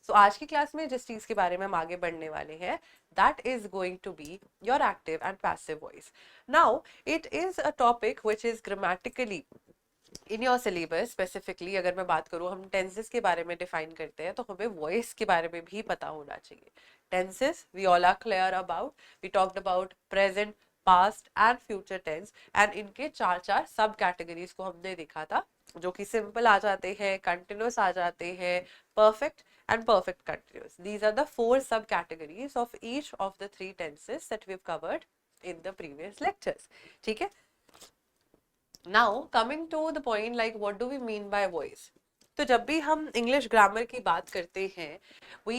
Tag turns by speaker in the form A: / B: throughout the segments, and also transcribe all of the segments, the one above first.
A: सो आज की क्लास में जिस चीज के बारे में हम आगे बढ़ने वाले हैं, that is going to be your active and passive voice. Now, it is a topic which is grammatically in your syllabus. Specifically अगर मैं बात करूँ, हम टेंसेस के बारे में डिफाइन करते हैं तो हमें वॉइस के बारे में भी पता होना चाहिए. Tenses we all are clear about. We talked about present, past and future tense, and इनके चार चार सब कैटेगरीज को हमने देखा था, जो कि सिंपल आ जाते हैं, कंटिन्यूस आ जाते हैं, perfect and perfect continuous. These are the four sub categories of each of the three tenses that we have covered in the previous lectures. ठीक है. Now coming to the point, like what do we mean by voice? तो जब भी हम English grammar की बात करते हैं, we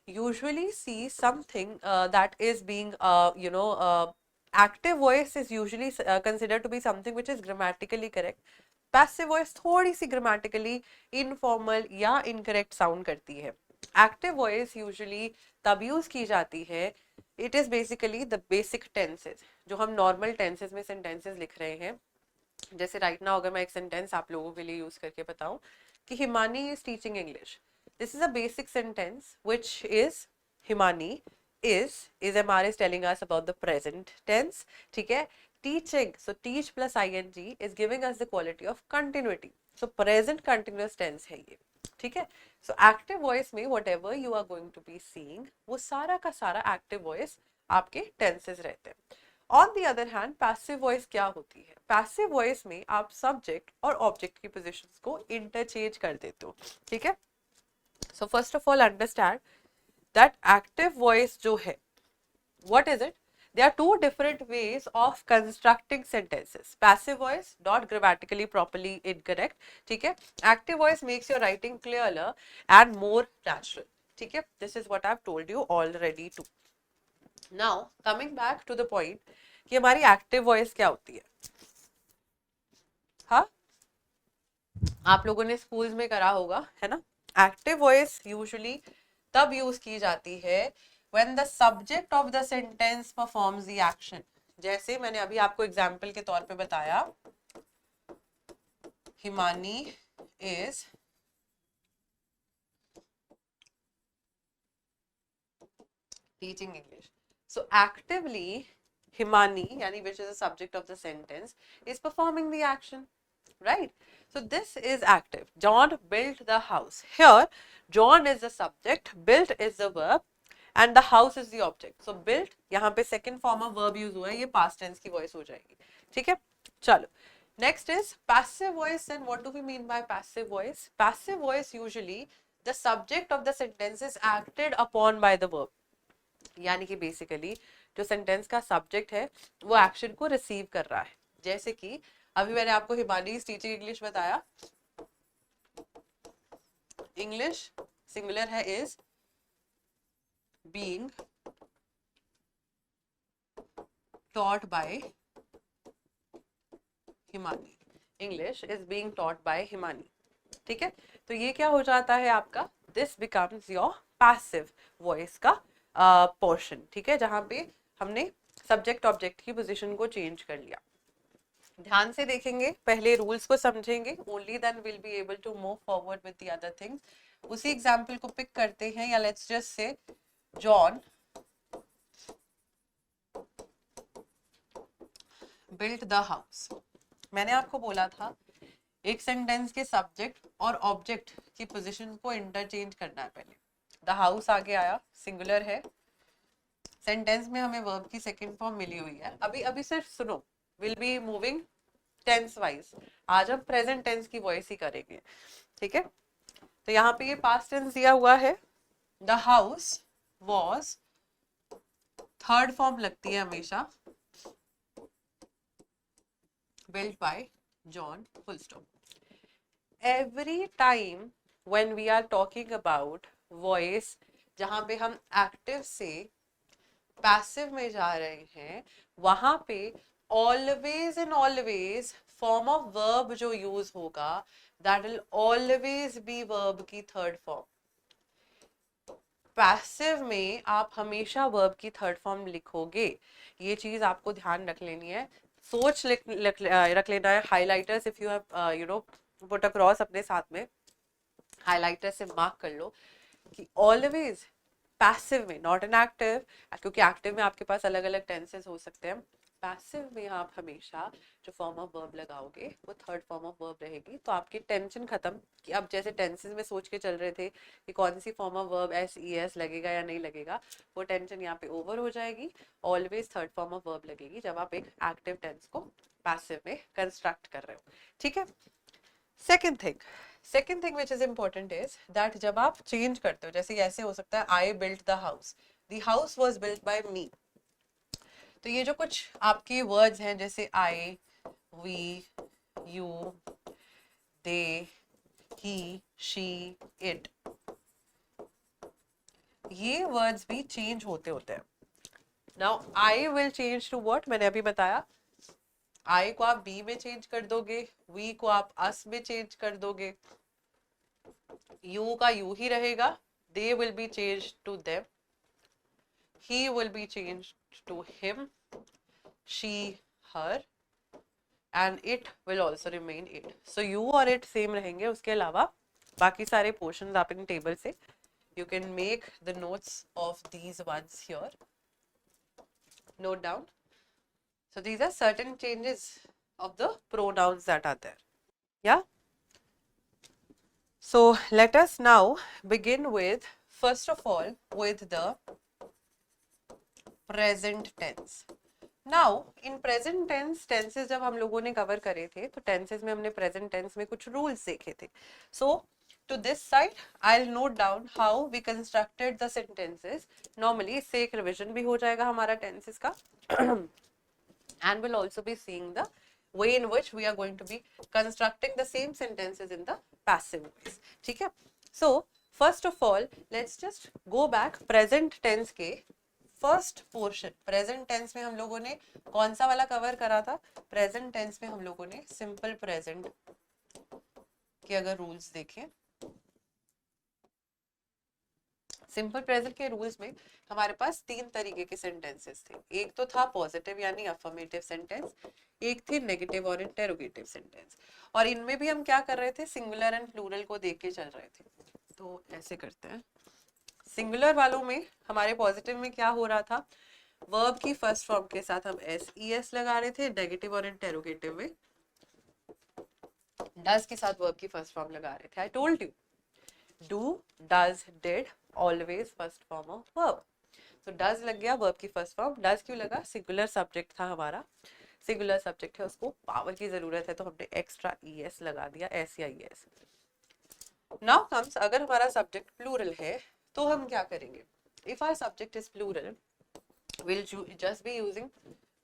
A: usually see something that is being active voice is usually considered to be something which is grammatically correct. Passive voice थोड़ी सी grammatically informal या इनकरेक्ट साउंड करती है. एक्टिव वॉइस यूजुअली तब यूज की जाती है, it is basically the basic tenses, जो हम नॉर्मल टेंसेस में सेंटेंसेस लिख रहे हैं. जैसे राइट नाउ अगर मैं एक सेंटेंस आप लोगों के लिए यूज करके बताऊं कि Himani is teaching English, this is a basic sentence which is Himani is MR is telling us about the present tense. ठीक है. Teaching, so teach plus ing is giving us the quality of continuity, so present continuous tense है ये. ठीक है. So active voice में whatever you are going to be seeing, वो सारा का सारा active voice आपके tenses रहते हैं. On the other hand passive voice क्या होती है? पैसिव वॉइस में आप सब्जेक्ट और ऑब्जेक्ट की पोजीशंस को इंटरचेंज कर देते हो. ठीक है. So first of all understand that active voice जो है, what is it? There are two different ways of constructing sentences. Passive voice, not grammatically properly incorrect. ठीक है. Active voice makes your writing clearer and more natural. ठीक है. This is what I've told you already too. Now coming back to the point कि हमारी active voice क्या होती है. हाँ, आप लोगों ने स्कूल्स में करा होगा, है ना. एक्टिव वॉइस यूजुअली तब यूज की जाती है when the subject of the sentence performs the action. जैसे मैंने अभी आपको एग्जाम्पल के तौर पे बताया, Himani is teaching English. So actively Himani, yani which is the subject of the sentence, is performing the action, right? So this is active. John built the house. Here John is the subject, built is the verb, and the house is the object. So built यहाँ पे second form of verb use हुआ है, ये past tense की voice हो जाएगी. ठीक है. चलो. Next is passive voice. And what do we mean by passive voice? Passive voice usually the subject of the sentence is acted upon by the verb. यानी कि बेसिकली जो सेंटेंस का सब्जेक्ट है वो एक्शन को रिसीव कर रहा है. जैसे कि अभी मैंने आपको हिमानी इज टीचिंग इंग्लिश बताया, इंग्लिश सिंगुलर है is being taught by Himani. English is being taught by Himani. ठीक है. तो ये क्या हो जाता है आपका, this becomes your passive voice का पोर्शन. ठीक है. जहां पे हमने सब्जेक्ट ऑब्जेक्ट की पोजीशन को चेंज कर लिया. ध्यान से देखेंगे, पहले रूल्स को समझेंगे, only then will be able to move forward with the other things. उसी एग्जांपल को पिक करते हैं, या let's just say John built the house. मैंने आपको बोला था एक सेंटेंस के सब्जेक्ट और ऑब्जेक्ट की पोजीशन को इंटरचेंज करना है. पहले द हाउस आगे आया, सिंगुलर है, सेंटेंस में हमें वर्ब की सेकंड फॉर्म मिली हुई है. अभी अभी सिर्फ सुनो, will be moving tense wise. आज हम प्रेजेंट टेंस की वॉइस ही करेंगे. ठीक है. तो यहाँ पे ये पास्ट टेंस दिया हुआ है, the house was, third form लगती है हमेशा, built by John, full stop. Every time when we are talking about voice, जहाँ पे हम active से passive में जा रहे हैं, वहाँ पे always and always form of verb जो use होगा, that will always be verb की third form. पैसिव में आप हमेशा वर्ब की थर्ड फॉर्म लिखोगे. ये चीज आपको ध्यान रख लेनी है, सोच रख लेना है. Highlighters if you have put across अपने साथ में, हाइलाइटर से मार्क कर लो. कि ऑलवेज पैसिव में, नॉट एन एक्टिव, क्योंकि एक्टिव में आपके पास अलग अलग टेंसेस हो सकते हैं, पैसिव में आप हमेशा जो फॉर्म ऑफ वर्ब लगाओगे वो थर्ड फॉर्म ऑफ वर्ब रहेगी। तो आपकी टेंशन खत्म कि अब जैसे टेंसेस में सोच के चल रहे थे कि कौन सी form of verb S E S लगेगा या नहीं लगेगा, वो टेंशन यहाँ पे ओवर हो जाएगी। Always third form of verb लगेगी जब आप एक एक्टिव टेंस को पैसिव में कंस्ट्रक्ट कर रहे हो, ठीक है। Second thing which is important is that जब आप चेंज करते हो, जैसे ऐसे हो सकता है I built the house, the house was built by me. तो ये जो कुछ आपके वर्ड्स हैं जैसे I, we, you, they, he, she, it, ये वर्ड्स भी चेंज होते होते हैं। Now I will change to what, मैंने अभी बताया, आई को आप बी में चेंज कर दोगे, वी को आप अस में चेंज कर दोगे, यू का यू ही रहेगा, they will be change to them, he will be changed to him, she, her, and it will also remain it. So you और it same रहेंगे, उसके अलावा बाकी सारे portions आप इन टेबल से you can make the notes of these ones here. Note down. So these are certain changes of the pronouns that are there. Yeah. So let us now begin with, first of all, with the present tense. Now in present tense, tenses जब हम लोगों ने cover करे थे तो tenses में हमने present tense में कुछ रूल्स देखे थे। So to this side I will note down how we constructed the sentences. Normally इससे एक रिविजन भी हो जाएगा हमारा टेंसेस का and will also be seeing the way in which we are going to be constructing the same sentences in the passive voice, ठीक है। So first of all let's just go back present tense के first portion. Present tense में हम लोगों ने कौन सा वाला कवर करा था? प्रेजेंट टेंस में हम लोगों ने सिंपल प्रेजेंट के अगर रूल्स देखें, सिंपल प्रेजेंट के रूल्स में हमारे पास तीन तरीके के सेंटेंसेस थे। एक तो था पॉजिटिव यानी अफर्मेटिव सेंटेंस, एक थे नेगेटिव और इंटेरोगेटिव सेंटेंस, और इनमें भी हम क्या कर रहे थे? सिंगुलर एंड प्लूरल को देख के चल रहे थे। तो ऐसे करते हैं, सिंगुलर वालों में हमारे पॉजिटिव में क्या हो रहा था? वर्ब की फर्स्ट फॉर्म के साथ हम एस ई एस लगा रहे थे। नेगेटिव और इंटेरोगेटिव में डज के साथ वर्ब की फर्स्ट फॉर्म लगा रहे थे। I told you do, does, did always first form of verb. तो डज लग गया वर्ब की फर्स्ट फॉर्म। डज क्यों लगा? सिंगुलर सब्जेक्ट था हमारा, सिंगुलर सब्जेक्ट है, उसको पावर की जरूरत है तो हमने एक्स्ट्रा ई एस लगा दिया, एस या ई एस। नाउ कम्स, अगर हमारा सब्जेक्ट प्लूरल है तो हम क्या करेंगे? If our subject is plural we'll just be using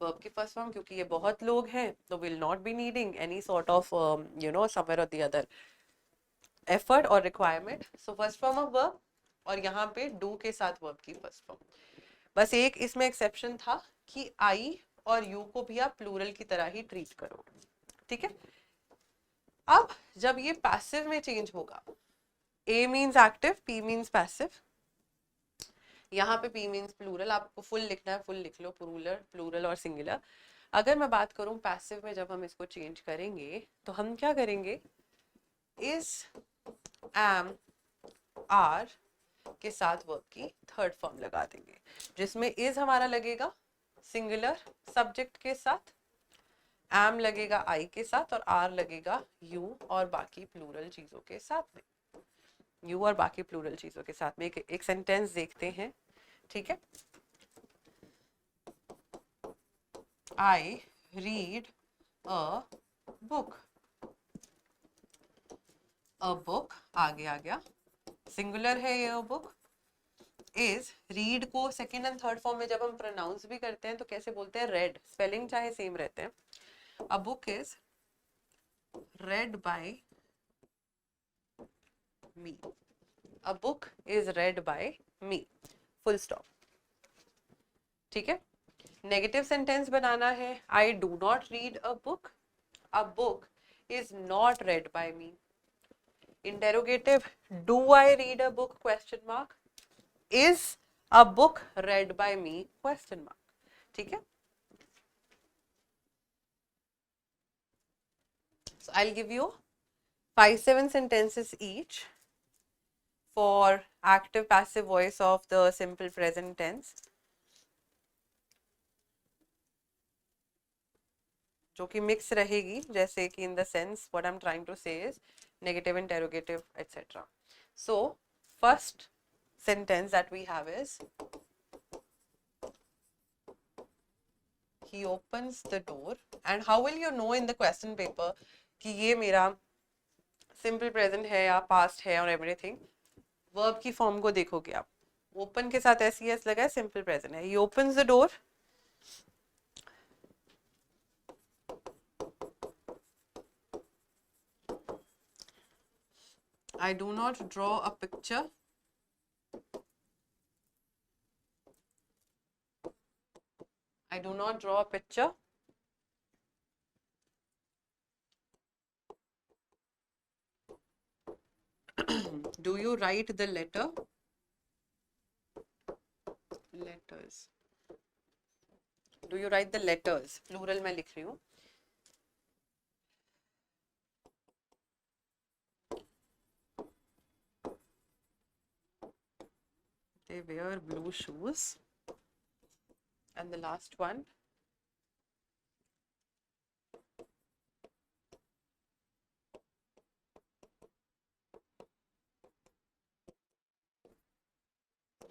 A: verb की first form, क्योंकि ये बहुत लोग हैं तो will not be needing any sort of somewhere or the other effort or requirement. So first form of verb, और यहाँ पे do के साथ verb की first form। बस एक इसमें एक्सेप्शन था कि I और you को भी आप प्लूरल की तरह ही ट्रीट करो, ठीक है। अब जब ये पैसिव में चेंज होगा, A means active, P means passive, यहाँ पे P मीन्स प्लूरल, आपको फुल लिखना है, फुल लिख लो, प्लूरल और सिंगुलर। अगर मैं बात करूं पैसिव में जब हम इसको चेंज करेंगे तो हम क्या करेंगे? इज, एम, आर के साथ वर्ब की थर्ड फॉर्म लगा देंगे, जिसमें इज हमारा लगेगा सिंगुलर सब्जेक्ट के साथ, एम लगेगा आई के साथ, और आर लगेगा यू और बाकी प्लूरल चीजों के साथ में। यू और बाकी प्लूरल चीजों के साथ में एक सेंटेंस देखते हैं, ठीक है। I read a book। a book आगे आ गया, सिंगुलर है ये, a book। is, रीड को सेकेंड एंड थर्ड फॉर्म में जब हम प्रोनाउंस भी करते हैं तो कैसे बोलते हैं? रेड, स्पेलिंग चाहे सेम रहते हैं। a book is read by me। a book is read by me, full stop, ठीक है। नेगेटिव सेंटेंस बनाना है, I do not read a book, a book is not read by me. Interrogative, do I read a book question mark, is a book read by me question mark, ठीक है। So I'll give you 5-7 sentences each for active passive voice of the simple present tense, जो कि mix रहेगी, जैसे कि in the sense what I'm trying to say is negative, interrogative, etc. So first sentence that we have is he opens the door. And how will you know in the question paper कि ये मेरा simple present है या past है और everything? Verb की form को देखोगे आप, open के साथ SES लगा है, simple present है. He opens the door. I do not draw a picture. I do not draw a picture. Do you write the letter? Letters. Do you write the letters? Plural में लिख रही हूँ. They wear blue shoes. And the last one.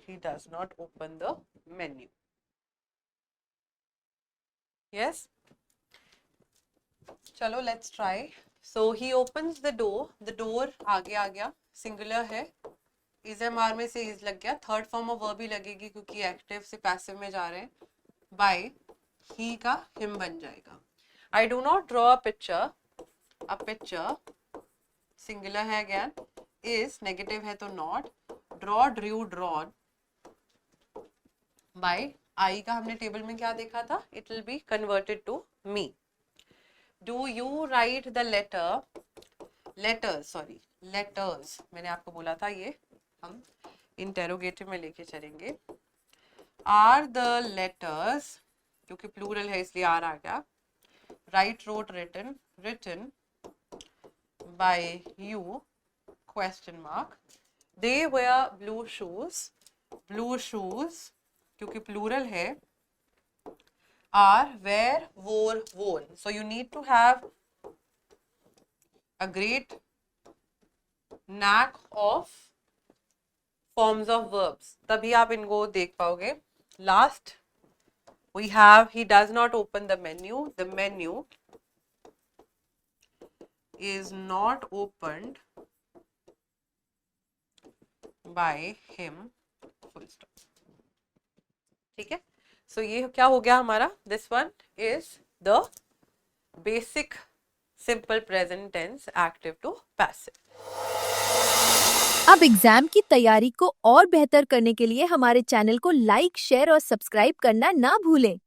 A: He does not open the menu. Yes? चलो, let's try. So he opens the door. The door आगे आ गया. Singular है. Is MR में से is लग गया. Third form of verb ही लगेगी क्योंकि active से passive में जा रहे हैं. By he का him बन जाएगा. I do not draw a picture. A picture singular है again. Is negative है तो not. Draw, drew, drawn. By I का हमने टेबल में क्या देखा था? It will be converted to me. Do you write the letter? Letters, sorry. Letters. मैंने आपको बोला था ये हम interrogative में लेके चलेंगे. Are the letters, क्योंकि plural है इसलिए R आ गया. Write, wrote, written. Written by you, question mark. They wear blue shoes. Blue shoes, क्योंकि plural है, are, wear, wore, worn. So you need to have a great knack of forms of verbs. तभी आप इनको देख पाओगे. Last we have he does not open the menu. The menu is not opened by him. Full stop. ठीक है. So ये क्या हो गया हमारा? This one is the basic simple present tense active to passive.
B: अब एग्जाम की तैयारी को और बेहतर करने के लिए हमारे चैनल को लाइक, शेयर और सब्सक्राइब करना ना भूलें.